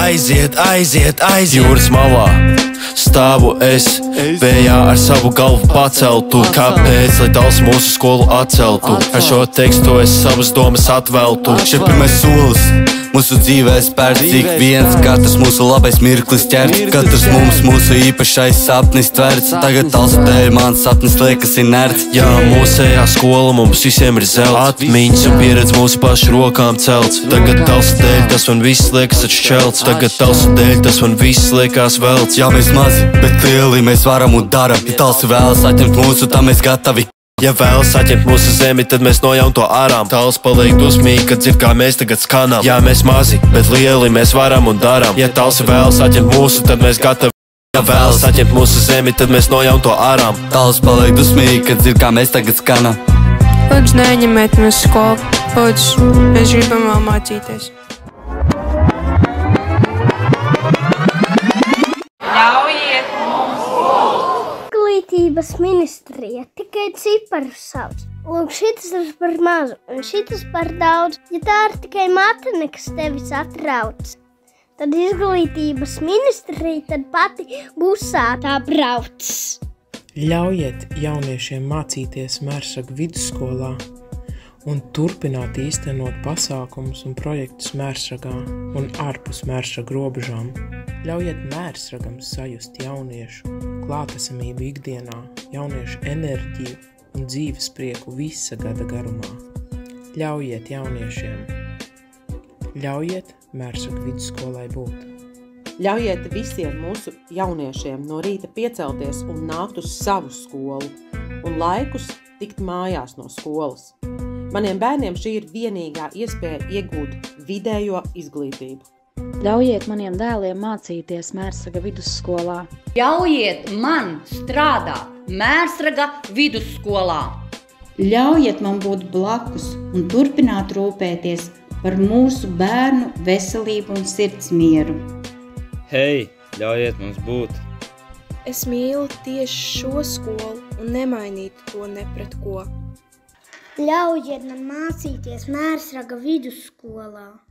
aiziet jūras malā. Stāvu es vējā ar savu galvu paceltu. Kāpēc, lai tals mūsu skolu atceltu? Ar šo tekstu es savas domas atveltu. Šeit pirmais solis mūsu dzīvē spērts, ik viens, katrs mūsu labais mirklis ķerts, katrs mums mūsu īpašais sapnis tverts. Tagad talsu dēļ mans sapnis liekas inerts. Jā, mūsējā skola mums visiem ir zelts, atmiņas un pieredze mūsu pašu rokām celts. Tagad talsu dēļ tas man viss liekas atšķelts, tagad talsu dēļ tas man viss liekas velts. Jā, mēs mazi, bet lieli mēs varam un daram. Ja talsi vēlas atņemt mūsu, tā mēs gatavi. Ja vēlas atņemt mūsu zemi, tad mēs nojaun to ārām. Tals paliek dusmīgi, kad dzird, kā mēs tagad skanām. Jā, mēs mazi, bet lieli mēs varam un daram. Ja tals vēlas atņemt mūsu, tad mēs gatavi. Ja vēlas atņemt mūsu zemi, tad mēs nojaun to ārām. Tals paliek dusmīgi, kad dzird, kā mēs tagad skanām. Lūdzu, neņemiet mūsu skolu. Lūdzu, mēs gribam vēl mācīties. Izglītības ministrija tikai ciparu sauc. Lūk, šitas ir par mazu un šitas par daudz. Ja tā ir tikai matene, kas tevis atrauc, tad izglītības ministrija tad pati busātā brauc. Ļaujiet jauniešiem mācīties Mērsaga vidusskolā un turpināt īstenot pasākumus un projektus Mērsagā un ārpus Mērsaga robežām. Ļaujiet Mērsagam sajust jauniešu klātesamību ikdienā, jauniešu enerģiju un dzīves prieku visa gada garumā. Ļaujiet jauniešiem. Ļaujiet Mērsaga vidusskolai būt. Ļaujiet visiem mūsu jauniešiem no rīta piecelties un nākt uz savu skolu un laikus tikt mājās no skolas. Maniem bērniem šī ir vienīgā iespēja iegūt vidējo izglītību. Ļaujiet maniem dēliem mācīties Mērsaga vidusskolā. Ļaujiet man strādāt Mērsaga vidusskolā. Ļaujiet man būt blakus un turpināt rūpēties par mūsu bērnu veselību un sirdsmieru. Hei, ļaujiet mums būt! Es mīlu tieši šo skolu un nemainītu to ne pret ko. Ļaujiet man mācīties Mērsaga vidusskolā.